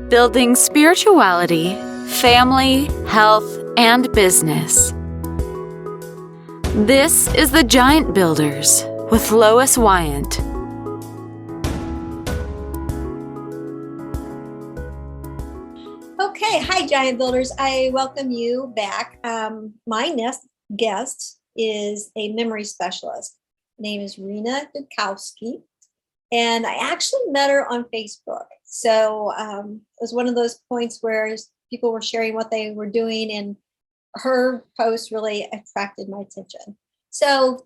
building spirituality, family, health, and business. This is The Giant Builders with Lois Wyant. Okay, hi Giant Builders. I welcome you back. My next guest is a memory specialist. Her name is Rena Yudkowsky, and I actually met her on Facebook. So it was one of those points where people were sharing what they were doing, and her post really attracted my attention. So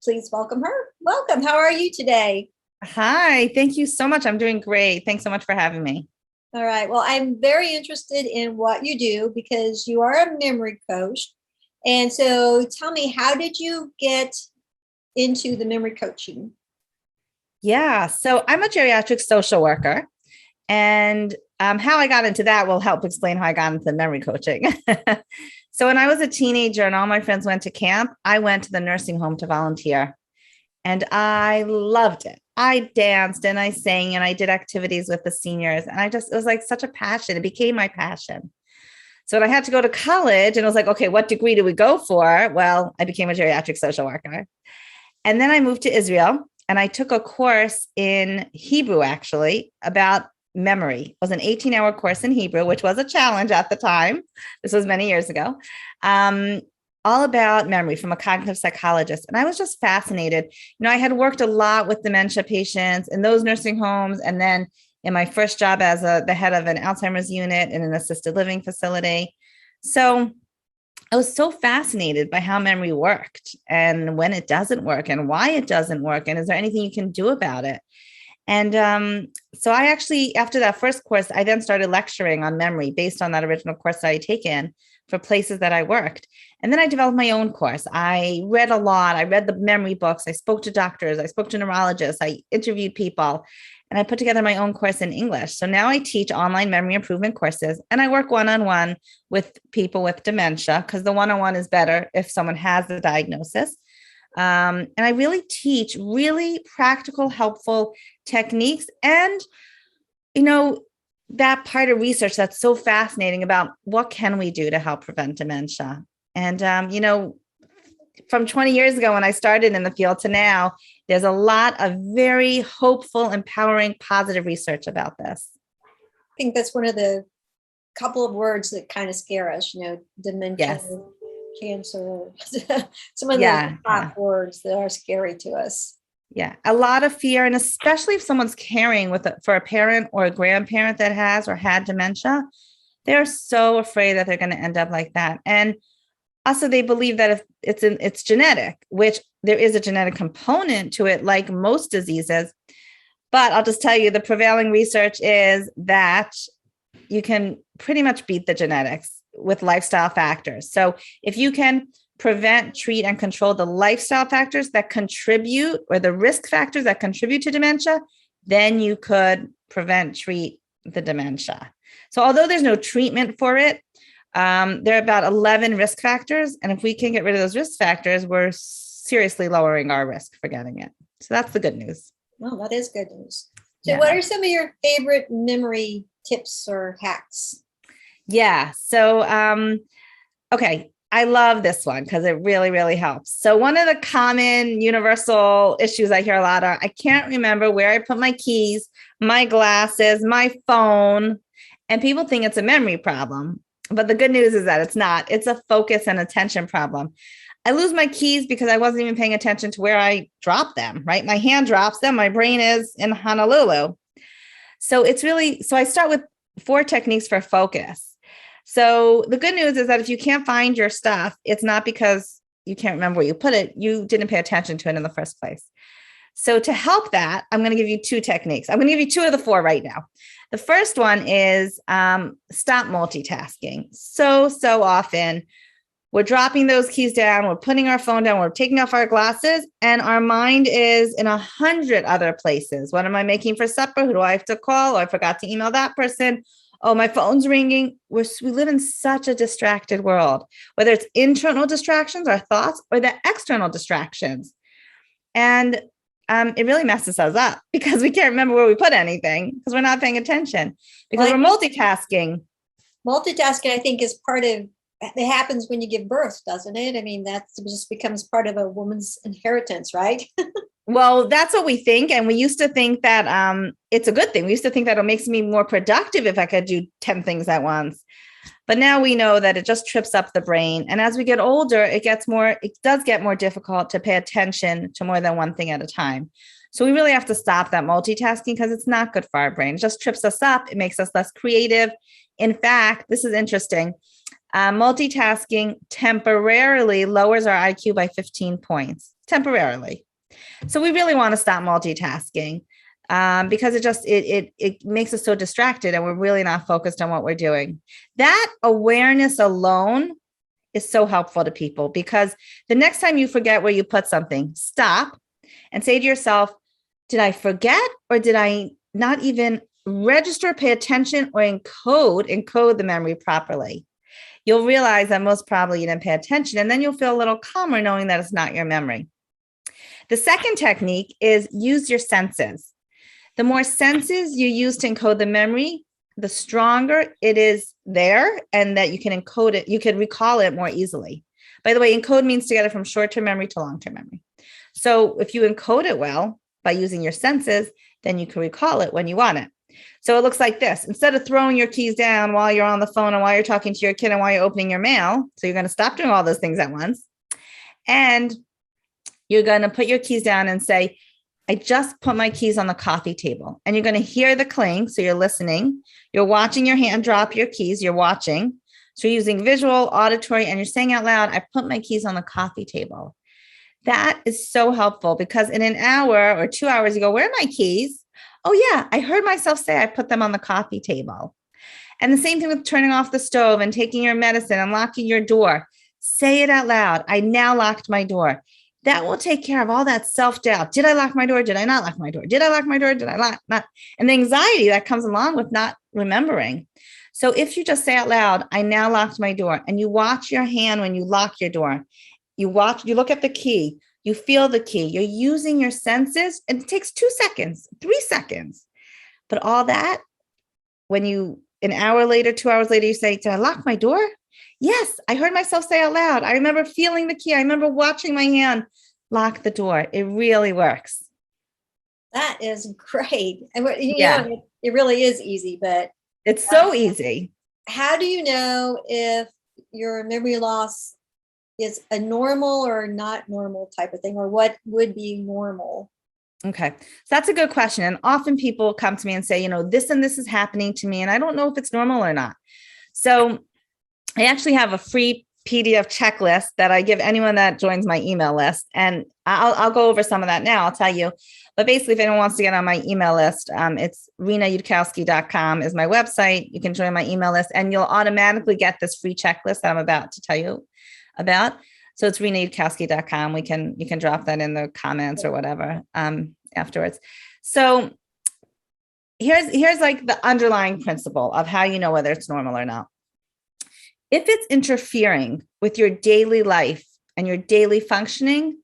please welcome her. Welcome. How are you today? Hi, thank you so much. I'm doing great. Thanks so much for having me. All right. Well, I'm very interested in what you do because you are a memory coach. And so tell me, how did you get into the memory coaching? Yeah, so I'm a geriatric social worker, and how I got into that will help explain how I got into memory coaching. So when I was a teenager and all my friends went to camp, I went to the nursing home to volunteer, and I loved it. I danced and I sang and I did activities with the seniors, and it was like such a passion. It became my passion. So when I had to go to college and I was like, okay, what degree do we go for? Well, I became a geriatric social worker. And then I moved to Israel and I took a course in Hebrew, actually, about memory. It was an 18-hour course in Hebrew, which was a challenge at the time. This was many years ago. All about memory from a cognitive psychologist. And I was just fascinated. I had worked a lot with dementia patients in those nursing homes. And then in my first job as the head of an Alzheimer's unit in an assisted living facility. So I was so fascinated by how memory worked and when it doesn't work and why it doesn't work. And is there anything you can do about it? And so I actually, after that first course, I then started lecturing on memory based on that original course that I had taken for places that I worked. And then I developed my own course. I read a lot. I read the memory books. I spoke to doctors. I spoke to neurologists. I interviewed people. And I put together my own course in English. So now I teach online memory improvement courses, and I work one-on-one with people with dementia because the one-on-one is better if someone has the diagnosis. And I really teach really practical, helpful techniques and, that part of research that's so fascinating about what can we do to help prevent dementia. And, from 20 years ago when I started in the field to now, there's a lot of very hopeful, empowering, positive research about this. I think that's one of the couple of words that kind of scare us, dementia, Yes. Cancer, some of the top words that are scary to us. Yeah, a lot of fear. And especially if someone's caring for a parent or a grandparent that has or had dementia, they're so afraid that they're going to end up like that. And also, they believe that if it's genetic, which there is a genetic component to it, like most diseases. But I'll just tell you, the prevailing research is that you can pretty much beat the genetics with lifestyle factors. So if you can prevent, treat, and control the lifestyle factors that contribute, or the risk factors that contribute to dementia, then you could prevent, treat the dementia. So although there's no treatment for it, there are about 11 risk factors. And if we can get rid of those risk factors, we're seriously lowering our risk for getting it. So that's the good news. Well, that is good news. So what are some of your favorite memory tips or hacks? Yeah. So, okay. I love this one because it really, really helps. So one of the common universal issues I hear a lot are, I can't remember where I put my keys, my glasses, my phone, and people think it's a memory problem. But the good news is that it's not. It's a focus and attention problem. I lose my keys because I wasn't even paying attention to where I dropped them, right? My hand drops them. My brain is in Honolulu. So I start with 4 techniques for focus. So the good news is that if you can't find your stuff, it's not because you can't remember where you put it. You didn't pay attention to it in the first place. So to help that, I'm going to give you 2 techniques. I'm going to give you 2 of the 4 right now. The first one is stop multitasking. So often we're dropping those keys down, we're putting our phone down, we're taking off our glasses, and our mind is in 100 other places. What am I making for supper? Who do I have to call? Oh, I forgot to email that person. Oh, my phone's ringing. We live in such a distracted world, whether it's internal distractions, our thoughts, or the external distractions. And it really messes us up because we can't remember where we put anything because we're not paying attention because we're multitasking. Multitasking, I think, is part of it. Happens when you give birth, doesn't it? I mean, that just becomes part of a woman's inheritance, right? Well, that's what we think. And we used to think that it's a good thing. We used to think that it makes me more productive if I could do 10 things at once. But now we know that it just trips up the brain. And as we get older, it does get more difficult to pay attention to more than one thing at a time. So we really have to stop that multitasking because it's not good for our brain. It just trips us up. It makes us less creative. In fact, this is interesting. Multitasking temporarily lowers our IQ by 15 points, temporarily. So we really want to stop multitasking because it makes us so distracted and we're really not focused on what we're doing. That awareness alone is so helpful to people because the next time you forget where you put something, stop and say to yourself, did I forget or did I not even register, pay attention, or encode the memory properly? You'll realize that most probably you didn't pay attention, and then you'll feel a little calmer knowing that it's not your memory. The second technique is use your senses. The more senses you use to encode the memory, the stronger it is there and that you can encode it, you can recall it more easily. By the way, encode means to get it from short-term memory to long-term memory. So if you encode it well by using your senses, then you can recall it when you want it. So it looks like this. Instead of throwing your keys down while you're on the phone and while you're talking to your kid and while you're opening your mail, so you're going to stop doing all those things at once. And you're going to put your keys down and say, I just put my keys on the coffee table. And you're going to hear the cling. So you're listening. You're watching your hand drop your keys. You're watching. So you're using visual, auditory, and you're saying out loud, I put my keys on the coffee table. That is so helpful because in an hour or 2 hours, you go, where are my keys? Oh, yeah, I heard myself say I put them on the coffee table. And the same thing with turning off the stove and taking your medicine and locking your door. Say it out loud. I now locked my door. That will take care of all that self-doubt. Did I lock my door? Did I not lock my door? Did I lock my door? Did I not? And the anxiety that comes along with not remembering. So if you just say out loud, I now locked my door, and you watch your hand when you lock your door, you look at the key, you feel the key, you're using your senses, and it takes 2 seconds, 3 seconds. But all that, when an hour later, 2 hours later, you say, did I lock my door? Yes, I heard myself say out loud. I remember feeling the key. I remember watching my hand lock the door. It really works. That is great. And Yeah. it really is easy, but it's so easy. How do you know if your memory loss is a normal or not normal type of thing, or what would be normal? Okay. So that's a good question. And often people come to me and say, this and this is happening to me, and I don't know if it's normal or not. So I actually have a free PDF checklist that I give anyone that joins my email list. And I'll go over some of that now. I'll tell you. But basically, if anyone wants to get on my email list, it's renayudkowsky.com is my website. You can join my email list and you'll automatically get this free checklist that I'm about to tell you about. So it's renayudkowsky.com. You can drop that in the comments or whatever afterwards. So here's like the underlying principle of how you know whether it's normal or not. If it's interfering with your daily life and your daily functioning,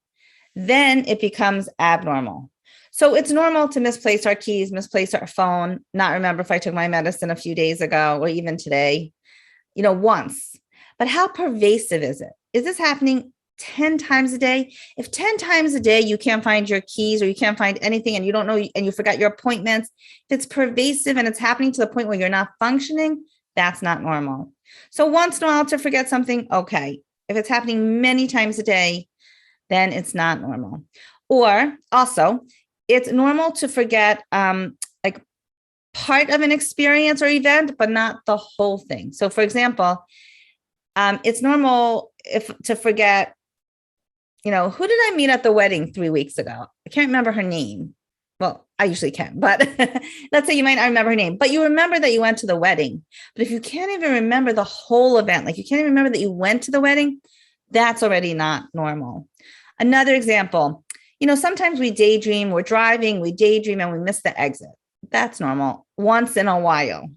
then it becomes abnormal. So it's normal to misplace our keys, misplace our phone, not remember if I took my medicine a few days ago or even today, once. But how pervasive is it? Is this happening 10 times a day? If 10 times a day you can't find your keys or you can't find anything and you don't know and you forgot your appointments, if it's pervasive and it's happening to the point where you're not functioning, that's not normal. So once in a while to forget something, okay. If it's happening many times a day, then it's not normal. Or also, it's normal to forget like part of an experience or event, but not the whole thing. So for example, it's normal to forget, who did I meet at the wedding 3 weeks ago? I can't remember her name. Well, I usually can, but let's say you might not remember her name, but you remember that you went to the wedding. But if you can't even remember the whole event, like you can't even remember that you went to the wedding, that's already not normal. Another example, sometimes we daydream, we're driving, we daydream and we miss the exit. That's normal once in a while.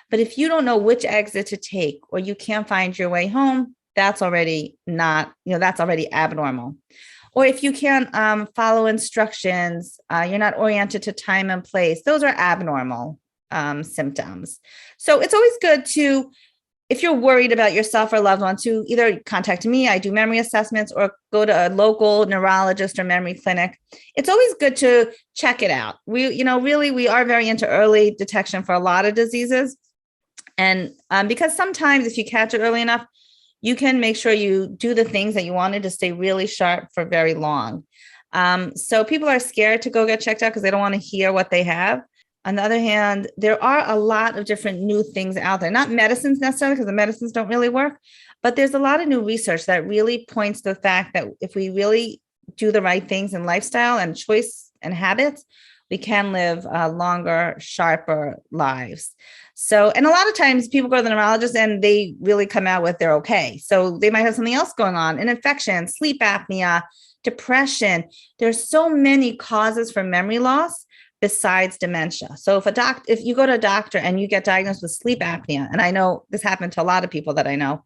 But if you don't know which exit to take or you can't find your way home, that's already not, that's already abnormal. Or if you can't follow instructions, you're not oriented to time and place, those are abnormal symptoms. So it's always good to, if you're worried about yourself or loved ones, to either contact me, I do memory assessments, or go to a local neurologist or memory clinic. It's always good to check it out. Really, we are very into early detection for a lot of diseases. And because sometimes if you catch it early enough, you can make sure you do the things that you wanted to stay really sharp for very long. So people are scared to go get checked out because they don't want to hear what they have. On the other hand, there are a lot of different new things out there, not medicines necessarily, because the medicines don't really work, but there's a lot of new research that really points to the fact that if we really do the right things in lifestyle and choice and habits, we can live longer, sharper lives. So, and a lot of times people go to the neurologist and they really come out with they're okay. So they might have something else going on, an infection, sleep apnea, depression. There's so many causes for memory loss besides dementia. So if you go to a doctor and you get diagnosed with sleep apnea, and I know this happened to a lot of people that I know,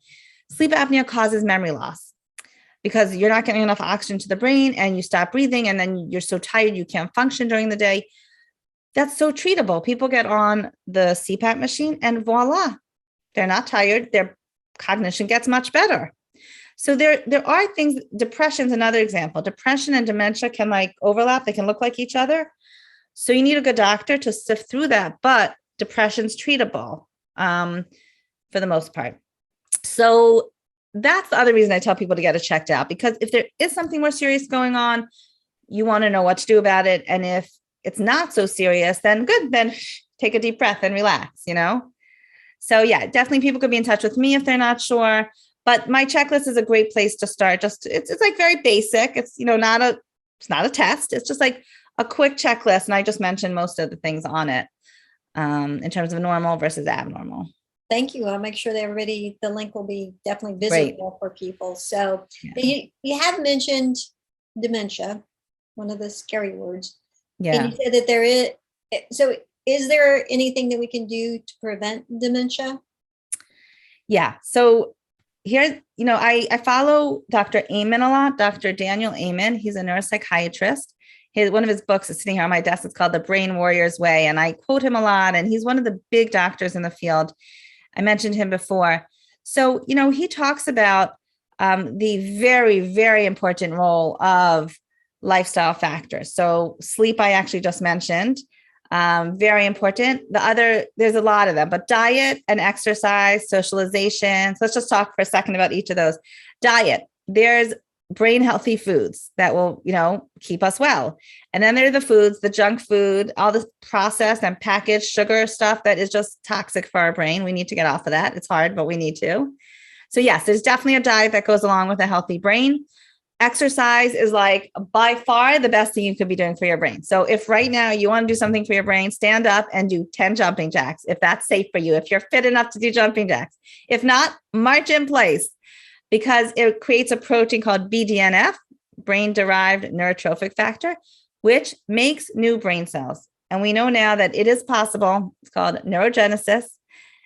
sleep apnea causes memory loss because you're not getting enough oxygen to the brain and you stop breathing, and then you're so tired you can't function during the day. That's so treatable. People get on the CPAP machine and voila, they're not tired. Their cognition gets much better. So there are things. Depression is another example. Depression and dementia can overlap. They can look like each other. So you need a good doctor to sift through that, but depression's treatable for the most part. So that's the other reason I tell people to get it checked out, because if there is something more serious going on, you want to know what to do about it. And if it's not so serious, then good, then take a deep breath and relax, So yeah, definitely people could be in touch with me if they're not sure, but my checklist is a great place to start. It's very basic. It's not a test. It's just a quick checklist. And I just mentioned most of the things on it in terms of normal versus abnormal. Thank you. I'll make sure that the link will be definitely visible for people. So yeah. You have mentioned dementia, one of the scary words. Yeah. And you said that there is, so is there anything that we can do to prevent dementia? Yeah. So here, I follow Dr. Amen a lot, Dr. Daniel Amen. He's a neuropsychiatrist. One of his books is sitting here on my desk. It's called The Brain Warrior's Way. And I quote him a lot. And he's one of the big doctors in the field. I mentioned him before. So, he talks about the very, very important role of lifestyle factors. So sleep, I actually just mentioned, very important. There's a lot of them, but diet and exercise, socialization. So let's just talk for a second about each of those. Diet, there's brain healthy foods that will, keep us well. And then there are the foods, the junk food, all the processed and packaged sugar stuff that is just toxic for our brain. We need to get off of that. It's hard, but we need to. So yes, there's definitely a diet that goes along with a healthy brain. Exercise is by far the best thing you could be doing for your brain. So if right now you want to do something for your brain, stand up and do 10 jumping jacks, if that's safe for you, if you're fit enough to do jumping jacks. If not, march in place, because it creates a protein called BDNF, brain-derived neurotrophic factor, which makes new brain cells. And we know now that it is possible. It's called neurogenesis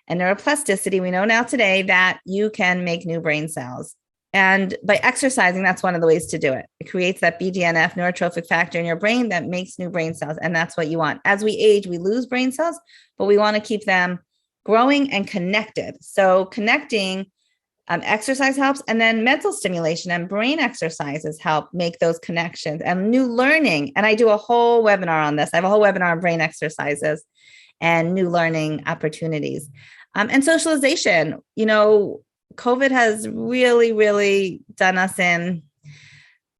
and neuroplasticity. We know now today that you can make new brain cells. And by exercising, that's one of the ways to do it. It creates that BDNF neurotrophic factor in your brain that makes new brain cells. And that's what you want. As we age, we lose brain cells, but we want to keep them growing and connected. So connecting, exercise helps. And then mental stimulation and brain exercises help make those connections and new learning. And I do a whole webinar on this. I have a whole webinar on brain exercises and new learning opportunities. And socialization, COVID has really, really done us in.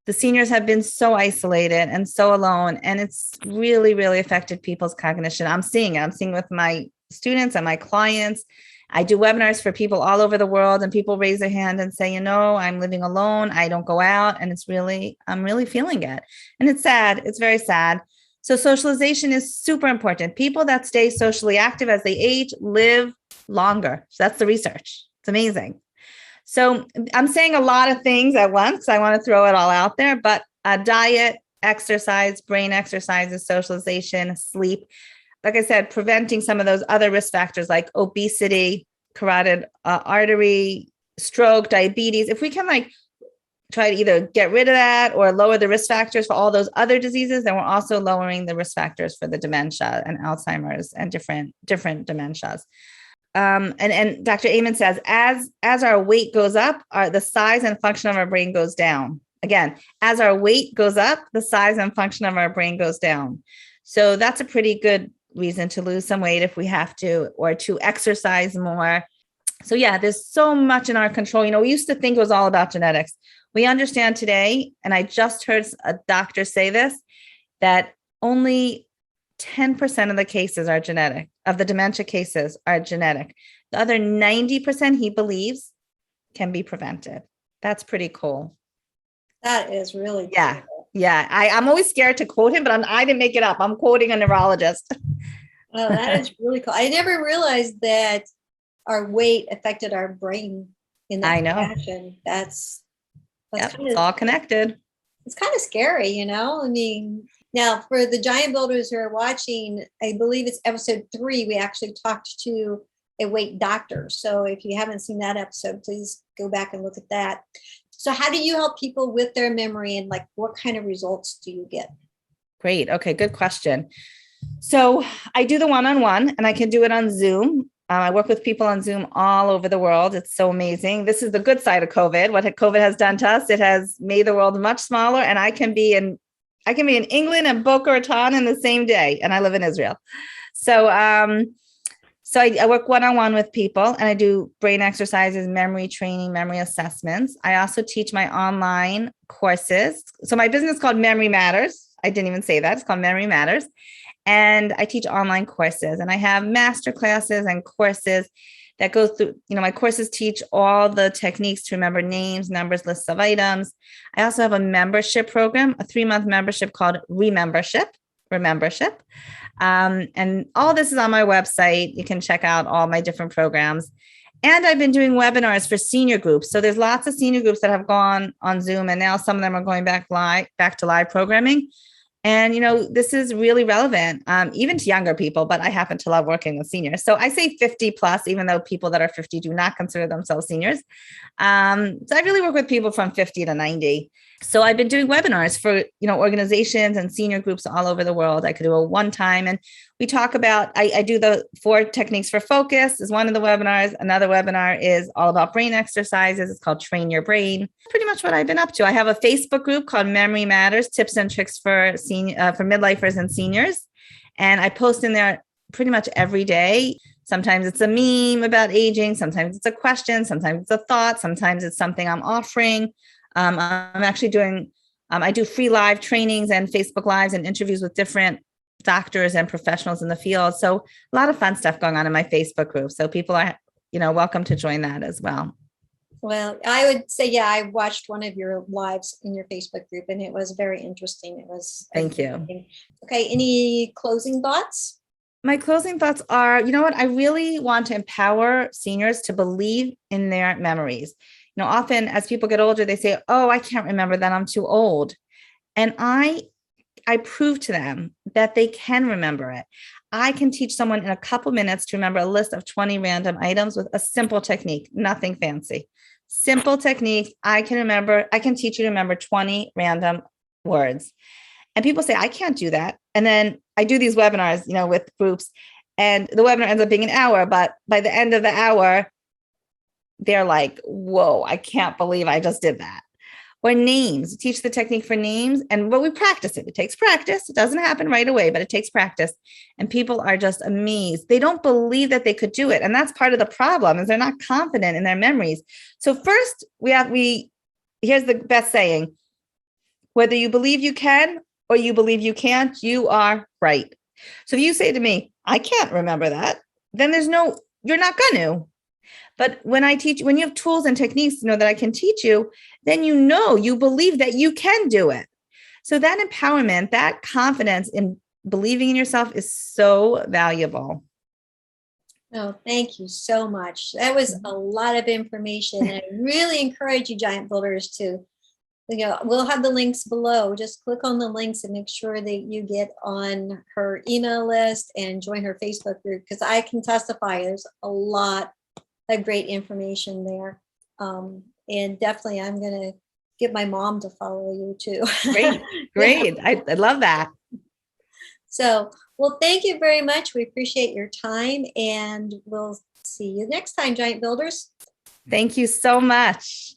The seniors have been so isolated and so alone, and it's really, really affected people's cognition. I'm seeing it. I'm seeing it with my students and my clients. I do webinars for people all over the world, and people raise their hand and say, I'm living alone. I don't go out, and I'm really feeling it. And it's sad. It's very sad. So socialization is super important. People that stay socially active as they age live longer. So that's the research. It's amazing. So I'm saying a lot of things at once. I want to throw it all out there, but diet, exercise, brain exercises, socialization, sleep. Like I said, preventing some of those other risk factors like obesity, carotid artery, stroke, diabetes. If we can try to either get rid of that or lower the risk factors for all those other diseases, then we're also lowering the risk factors for the dementia and Alzheimer's and different dementias. And Dr. Amen says, as our weight goes up, the size and function of our brain goes down. Again, as our weight goes up, the size and function of our brain goes down. So that's a pretty good reason to lose some weight if we have to, or to exercise more. So yeah, there's so much in our control. We used to think it was all about genetics. We understand today, and I just heard a doctor say this, that only 10% of the cases are genetic, of the dementia cases are genetic. The other 90%, he believes, can be prevented. That's pretty cool. That is really Yeah. cool. Yeah. I'm always scared to quote him, but I didn't make it up. I'm quoting a neurologist. Oh, that is really cool. I never realized that our weight affected our brain in that fashion. That's yep, it's all connected. It's kind of scary, I mean, now for the giant builders who are watching, I believe it's episode 3, we actually talked to a weight doctor. So if you haven't seen that episode, please go back and look at that. So how do you help people with their memory, and like what kind of results do you get? Great. Okay, good question. So I do the one-on-one, and I can do it on Zoom. I work with people on Zoom all over the world. It's so amazing. This is the good side of COVID. What COVID has done to us, it has made the world much smaller, and I can be in England and Boca Raton in the same day, and I live in Israel. So I work one-on-one with people, and I do brain exercises, memory training, memory assessments. I also teach my online courses. So my business is called Memory Matters. I didn't even say that. It's called Memory Matters. And I teach online courses, and I have master classes and courses that go through, my courses teach all the techniques to remember names, numbers, lists of items. I also have a membership program, a 3-month membership called Remembership. And all this is on my website. You can check out all my different programs. And I've been doing webinars for senior groups. So there's lots of senior groups that have gone on Zoom, and now some of them are going back to live programming. And, this is really relevant, even to younger people, but I happen to love working with seniors. So I say 50 plus, even though people that are 50 do not consider themselves seniors. So I really work with people from 50 to 90. So I've been doing webinars for, organizations and senior groups all over the world. I could do a one-time, and we talk about, I do the 4 techniques for focus is one of the webinars. Another webinar is all about brain exercises. It's called Train Your Brain. Pretty much what I've been up to. I have a Facebook group called Memory Matters, tips and tricks for midlifers and seniors. And I post in there pretty much every day. Sometimes it's a meme about aging. Sometimes it's a question. Sometimes it's a thought. Sometimes it's something I'm offering. I'm actually doing, I do free live trainings and Facebook Lives and interviews with different doctors and professionals in the field. So a lot of fun stuff going on in my Facebook group. So people are, welcome to join that as well. Well, I would say, yeah, I watched one of your lives in your Facebook group, and it was very interesting. It was. Thank you. Okay. Any closing thoughts? My closing thoughts are, I really want to empower seniors to believe in their memories. Often as people get older, they say, oh, I can't remember that, I'm too old. And I prove to them that they can remember it. I can teach someone in a couple minutes to remember a list of 20 random items with a simple technique, nothing fancy. Simple techniques. I can teach you to remember 20 random words. And people say, I can't do that. And then I do these webinars, with groups, and the webinar ends up being an hour, but by the end of the hour, they're like, whoa, I can't believe I just did that. Or names, teach the technique for names. But we practice it. It takes practice. It doesn't happen right away, but it takes practice. And people are just amazed. They don't believe that they could do it. And that's part of the problem, is they're not confident in their memories. So first here's the best saying: whether you believe you can or you believe you can't, you are right. So if you say to me, I can't remember that, then you're not going to. But when you have tools and techniques, that I can teach you, then you believe that you can do it. So that empowerment, that confidence in believing in yourself is so valuable. Oh, thank you so much. That was a lot of information. And I really encourage you, giant builders, to, we'll have the links below. Just click on the links and make sure that you get on her email list and join her Facebook group, because I can testify there's a lot of great information there. And definitely I'm going to get my mom to follow you too. Great. Great. I love that. So, well, thank you very much. We appreciate your time, and we'll see you next time, Giant Builders. Thank you so much.